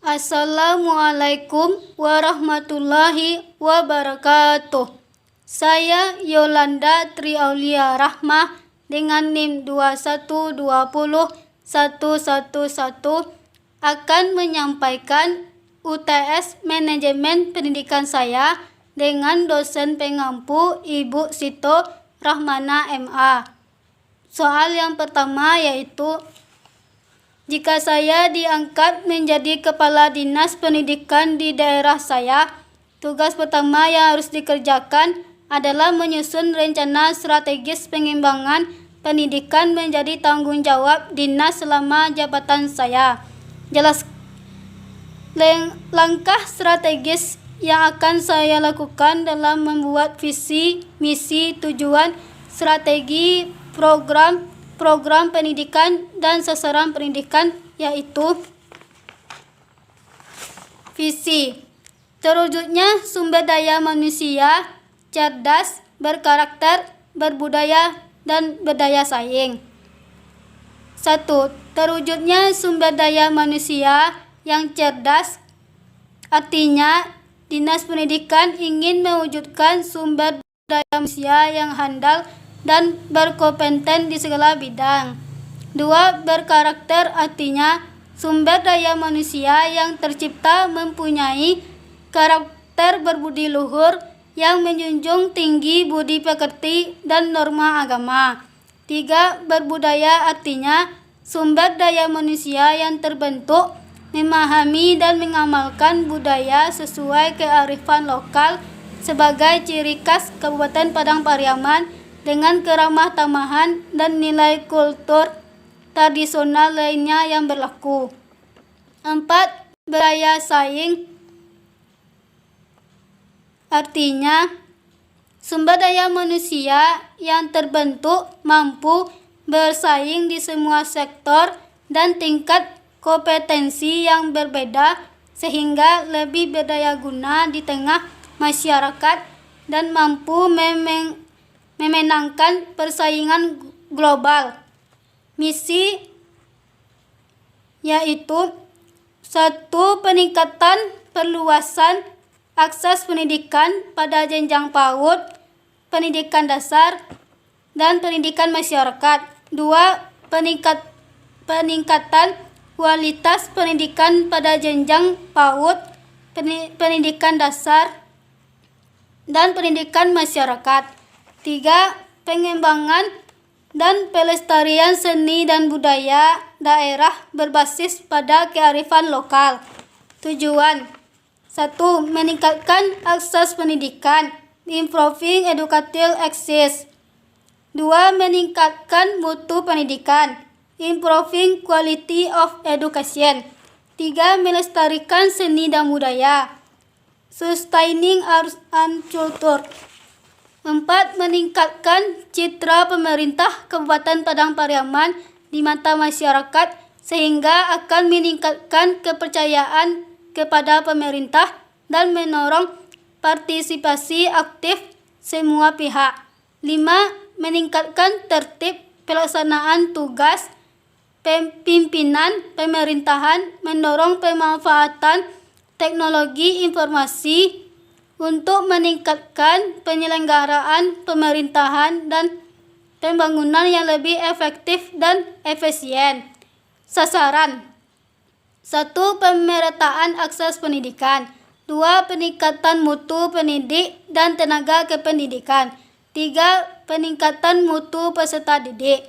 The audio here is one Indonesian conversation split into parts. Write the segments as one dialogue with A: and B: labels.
A: Assalamualaikum warahmatullahi wabarakatuh. Saya Yolanda Triaulia Rahmah dengan NIM 2120111 akan menyampaikan UTS Manajemen Pendidikan saya dengan dosen pengampu Ibu Sito Rahmana MA. Soal yang pertama yaitu, jika saya diangkat menjadi kepala dinas pendidikan di daerah saya, tugas pertama yang harus dikerjakan adalah menyusun rencana strategis pengembangan pendidikan menjadi tanggung jawab dinas selama jabatan saya. Jelas langkah strategis yang akan saya lakukan dalam membuat visi, misi, tujuan, strategi, program pendidikan dan sasaran pendidikan, yaitu visi. Terwujudnya sumber daya manusia cerdas, berkarakter, berbudaya, dan berdaya saing. 1. Terwujudnya sumber daya manusia yang cerdas, artinya Dinas Pendidikan ingin mewujudkan sumber daya manusia yang handal dan berkompeten di segala bidang. 2. Berkarakter, artinya sumber daya manusia yang tercipta mempunyai karakter berbudi luhur yang menjunjung tinggi budi pekerti dan norma agama. 3. Berbudaya, artinya sumber daya manusia yang terbentuk memahami dan mengamalkan budaya sesuai kearifan lokal sebagai ciri khas Kabupaten Padang Pariaman dengan keramah tamahan dan nilai kultur tradisional lainnya yang berlaku. 4. Berdaya saing, artinya sumber daya manusia yang terbentuk mampu bersaing di semua sektor dan tingkat kompetensi yang berbeda sehingga lebih berdaya guna di tengah masyarakat dan mampu memenangkan persaingan global. Misi yaitu 1. Peningkatan perluasan akses pendidikan pada jenjang PAUD, pendidikan dasar, dan pendidikan masyarakat. 2. Peningkatan kualitas pendidikan pada jenjang PAUD, pendidikan dasar, dan pendidikan masyarakat. 3. Pengembangan dan pelestarian seni dan budaya daerah berbasis pada kearifan lokal. Tujuan: 1. Meningkatkan akses pendidikan, improving educational access. 2. Meningkatkan mutu pendidikan, improving quality of education. 3. Melestarikan seni dan budaya, sustaining arts and culture. 4. Meningkatkan citra pemerintah Kabupaten Padang Pariaman di mata masyarakat sehingga akan meningkatkan kepercayaan kepada pemerintah dan mendorong partisipasi aktif semua pihak. 5. Meningkatkan tertib pelaksanaan tugas pimpinan pemerintahan, mendorong pemanfaatan teknologi informasi untuk meningkatkan penyelenggaraan pemerintahan dan pembangunan yang lebih efektif dan efisien. Sasaran: 1. Pemerataan akses pendidikan. 2. Peningkatan mutu pendidik dan tenaga kependidikan. 3. Peningkatan mutu peserta didik.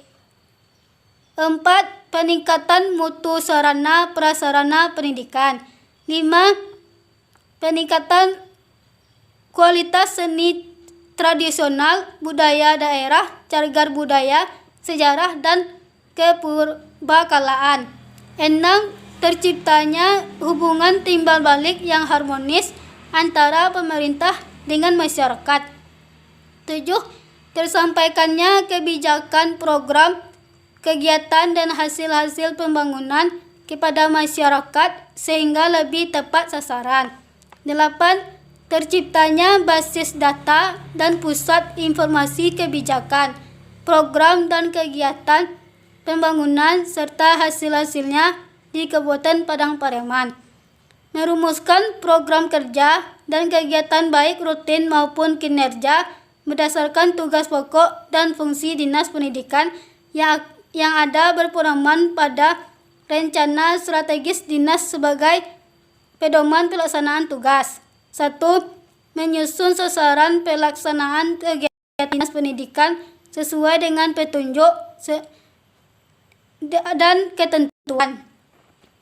A: 4. Peningkatan mutu sarana prasarana pendidikan. 5. Peningkatan kualitas seni tradisional, budaya daerah, cagar budaya, sejarah, dan kepurbakalaan. 6. Terciptanya hubungan timbal balik yang harmonis antara pemerintah dengan masyarakat. 7. Tersampaikannya kebijakan program, kegiatan, dan hasil-hasil pembangunan kepada masyarakat sehingga lebih tepat sasaran. 8. Terciptanya basis data dan pusat informasi kebijakan, program dan kegiatan pembangunan serta hasil-hasilnya di Kabupaten Padang Pariaman. merumuskan program kerja dan kegiatan baik rutin maupun kinerja berdasarkan tugas pokok dan fungsi Dinas Pendidikan yang ada berpedoman pada rencana strategis dinas sebagai pedoman pelaksanaan tugas. 1. Menyusun sasaran pelaksanaan kegiatan Dinas Pendidikan sesuai dengan petunjuk dan ketentuan.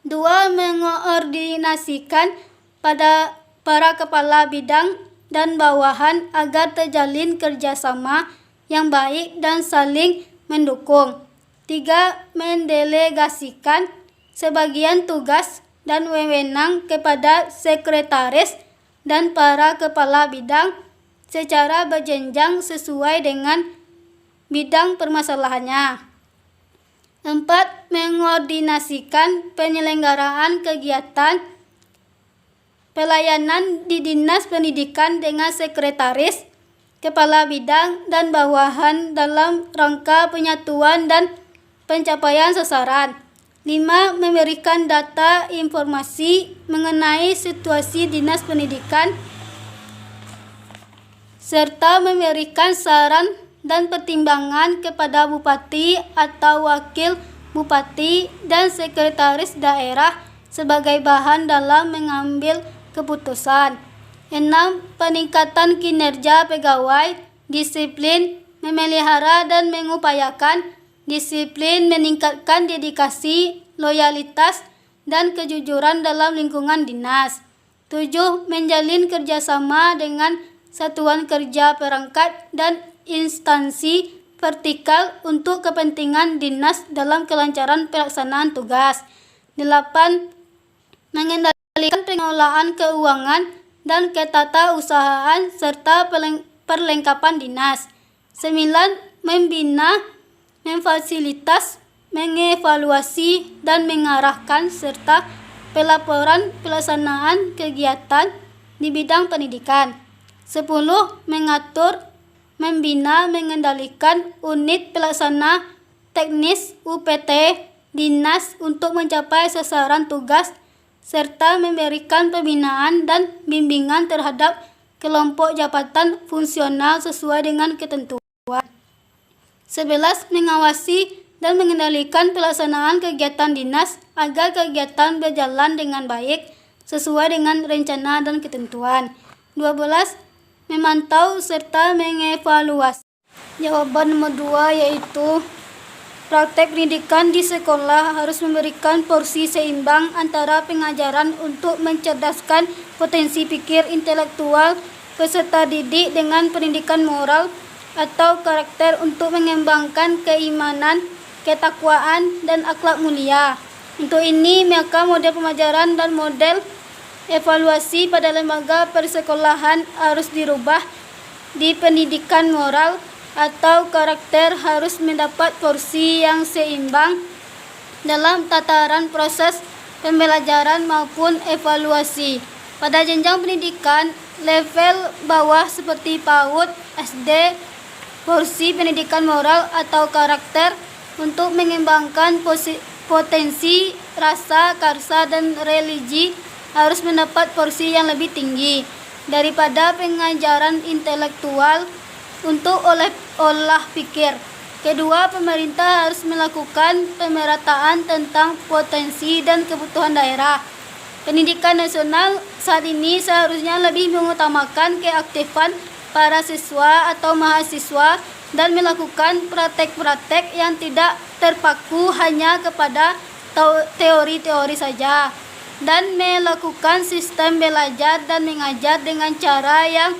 A: 2. Mengkoordinasikan pada para kepala bidang dan bawahan agar terjalin kerjasama yang baik dan saling mendukung. 3. Mendelegasikan sebagian tugas dan wewenang kepada sekretaris dan para kepala bidang secara berjenjang sesuai dengan bidang permasalahannya. 4. Mengkoordinasikan penyelenggaraan kegiatan pelayanan di Dinas Pendidikan dengan sekretaris, kepala bidang, dan bawahan dalam rangka penyatuan dan pencapaian sasaran. 5. Memberikan data informasi mengenai situasi Dinas Pendidikan serta memberikan saran dan pertimbangan kepada Bupati atau Wakil Bupati dan Sekretaris Daerah sebagai bahan dalam mengambil keputusan. 6. Peningkatan kinerja pegawai, disiplin, memelihara dan mengupayakan disiplin, meningkatkan dedikasi, loyalitas, dan kejujuran dalam lingkungan dinas. 7. Menjalin kerjasama dengan satuan kerja perangkat dan instansi vertikal untuk kepentingan dinas dalam kelancaran pelaksanaan tugas. 8. Mengendalikan pengelolaan keuangan dan ketatausahaan serta perlengkapan dinas. 9. Membina, memfasilitas, mengevaluasi, dan mengarahkan serta pelaporan pelaksanaan kegiatan di bidang pendidikan. 10. Mengatur, membina, mengendalikan unit pelaksana teknis UPT dinas untuk mencapai sasaran tugas serta memberikan pembinaan dan bimbingan terhadap kelompok jabatan fungsional sesuai dengan ketentuan. 11. Mengawasi dan mengendalikan pelaksanaan kegiatan dinas agar kegiatan berjalan dengan baik sesuai dengan rencana dan ketentuan. 12. Memantau serta mengevaluasi. Jawaban nomor 2 yaitu praktek pendidikan di sekolah harus memberikan porsi seimbang antara pengajaran untuk mencerdaskan potensi pikir intelektual peserta didik dengan pendidikan moral atau karakter untuk mengembangkan keimanan, ketakwaan, dan akhlak mulia. Untuk ini, maka model pembelajaran dan model evaluasi pada lembaga persekolahan harus dirubah. Di pendidikan moral atau karakter harus mendapat porsi yang seimbang dalam tataran proses pembelajaran maupun evaluasi. Pada jenjang pendidikan level bawah seperti PAUD, SD, porsi pendidikan moral atau karakter untuk mengembangkan potensi rasa, karsa, dan religi harus mendapat porsi yang lebih tinggi daripada pengajaran intelektual untuk olah pikir. Kedua, pemerintah harus melakukan pemerataan tentang potensi dan kebutuhan daerah. Pendidikan nasional saat ini seharusnya lebih mengutamakan keaktifan para siswa atau mahasiswa dan melakukan praktek-praktek yang tidak terpaku hanya kepada teori-teori saja, dan melakukan sistem belajar dan mengajar dengan cara yang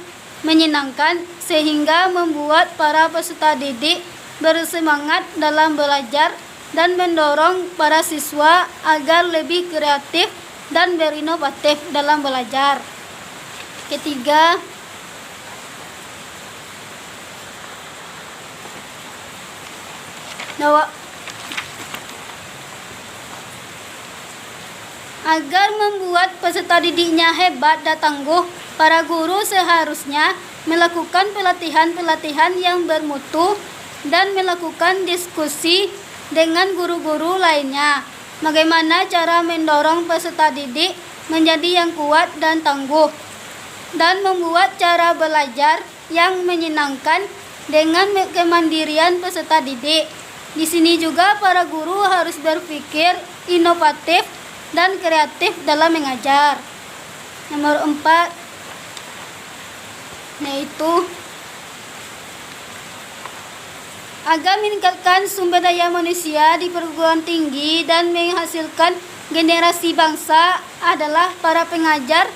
A: menyenangkan sehingga membuat para peserta didik bersemangat dalam belajar dan mendorong para siswa agar lebih kreatif dan berinovatif dalam belajar. Ketiga, agar membuat peserta didiknya hebat dan tangguh, para guru seharusnya melakukan pelatihan-pelatihan yang bermutu dan melakukan diskusi dengan guru-guru lainnya. Bagaimana cara mendorong peserta didik menjadi yang kuat dan tangguh, dan membuat cara belajar yang menyenangkan dengan kemandirian peserta didik. Di sini juga para guru harus berpikir inovatif dan kreatif dalam mengajar. Nomor 4 yaitu agar meningkatkan sumber daya manusia di perguruan tinggi dan menghasilkan generasi bangsa adalah para pengajar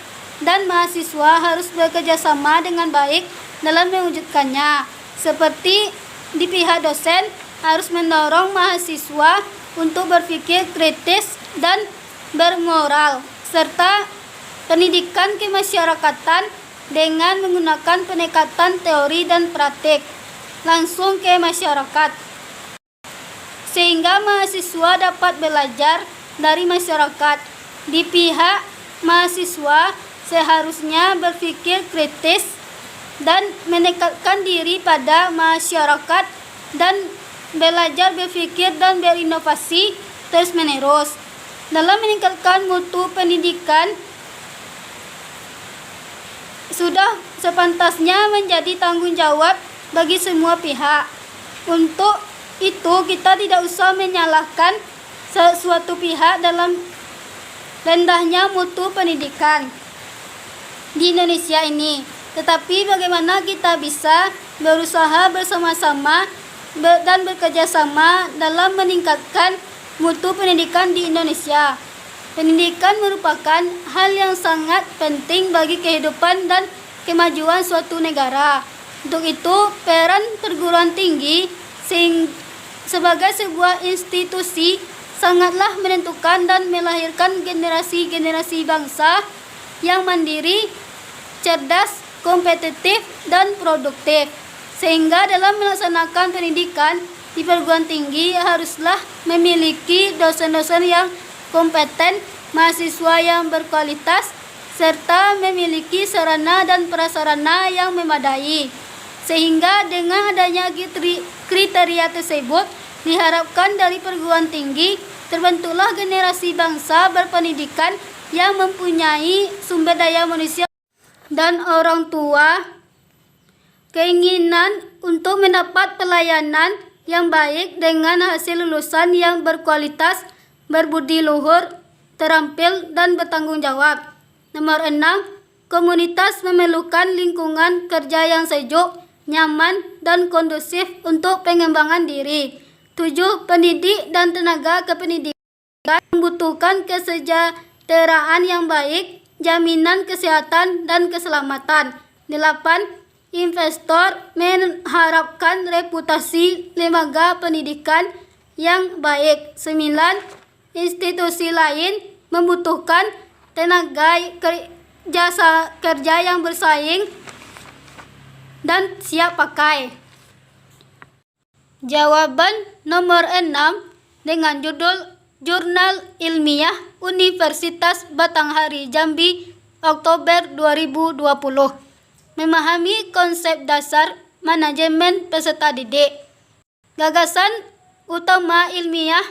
A: dan mahasiswa harus bekerja sama dengan baik dalam mewujudkannya. Seperti di pihak dosen harus mendorong mahasiswa untuk berpikir kritis dan bermoral, serta pendidikan kemasyarakatan dengan menggunakan pendekatan teori dan praktik langsung ke masyarakat, sehingga mahasiswa dapat belajar dari masyarakat. Di pihak mahasiswa seharusnya berpikir kritis dan mendekatkan diri pada masyarakat dan belajar berpikir dan berinovasi terus-menerus. Dalam meningkatkan mutu pendidikan sudah sepantasnya menjadi tanggung jawab bagi semua pihak. Untuk itu kita tidak usah menyalahkan sesuatu pihak dalam rendahnya mutu pendidikan di Indonesia ini. Tetapi bagaimana kita bisa berusaha bersama-sama dan bekerja sama dalam meningkatkan mutu pendidikan di Indonesia. Pendidikan merupakan hal yang sangat penting bagi kehidupan dan kemajuan suatu negara. Untuk itu, peran perguruan tinggi sebagai sebuah institusi sangatlah menentukan dan melahirkan generasi-generasi bangsa yang mandiri, cerdas, kompetitif, dan produktif. Sehingga dalam melaksanakan pendidikan di perguruan tinggi haruslah memiliki dosen-dosen yang kompeten, mahasiswa yang berkualitas, serta memiliki sarana dan prasarana yang memadai. Sehingga dengan adanya kriteria tersebut, diharapkan dari perguruan tinggi terbentuklah generasi bangsa berpendidikan yang mempunyai sumber daya manusia dan orang tua keinginan untuk mendapat pelayanan yang baik dengan hasil lulusan yang berkualitas, berbudi luhur, terampil, dan bertanggung jawab. Nomor 6, komunitas memerlukan lingkungan kerja yang sejuk, nyaman, dan kondusif untuk pengembangan diri. 7, pendidik dan tenaga kependidikan membutuhkan kesejahteraan yang baik, jaminan kesehatan dan keselamatan. 8, investor mengharapkan reputasi lembaga pendidikan yang baik. 9, institusi lain membutuhkan tenaga jasa kerja yang bersaing dan siap pakai. Jawaban nomor 6 dengan judul Jurnal Ilmiah Universitas Batanghari Jambi Oktober 2020. Memahami konsep dasar manajemen peserta didik. Gagasan utama ilmiah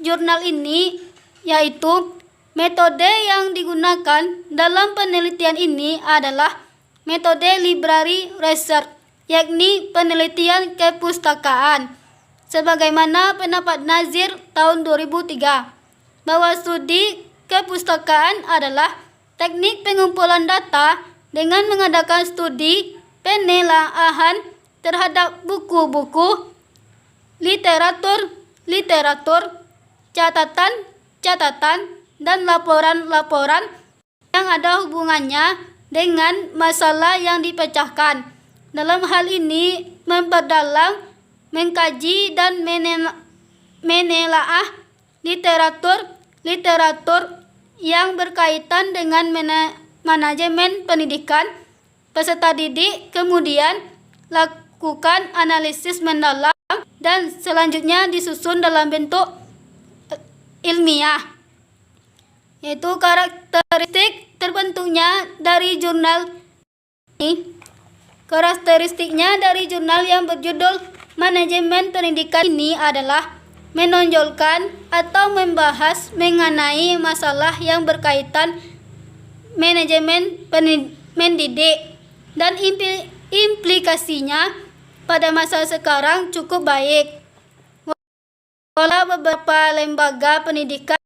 A: jurnal ini yaitu metode yang digunakan dalam penelitian ini adalah metode library research, yakni penelitian kepustakaan. Sebagaimana pendapat Nazir tahun 2003, bahwa studi kepustakaan adalah teknik pengumpulan data dengan mengadakan studi penelaahan terhadap buku-buku, literatur, catatan, dan laporan-laporan yang ada hubungannya dengan masalah yang dipecahkan. Dalam hal ini memperdalam, mengkaji, dan menelaah literatur yang berkaitan dengan manajemen pendidikan peserta didik, kemudian lakukan analisis mendalam dan selanjutnya disusun dalam bentuk ilmiah, yaitu karakteristik terbentuknya dari jurnal ini. Karakteristiknya dari jurnal yang berjudul Manajemen Pendidikan ini adalah menonjolkan atau membahas mengenai masalah yang berkaitan manajemen mendidik dan implikasinya pada masa sekarang cukup baik. Walau beberapa lembaga pendidikan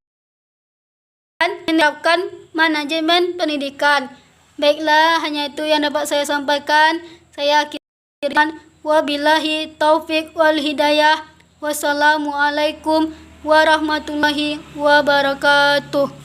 A: menerapkan manajemen pendidikan. Baiklah, hanya itu yang dapat saya sampaikan. Saya akhirkan wabillahi taufik wal hidayah. Wassalamualaikum warahmatullahi wabarakatuh.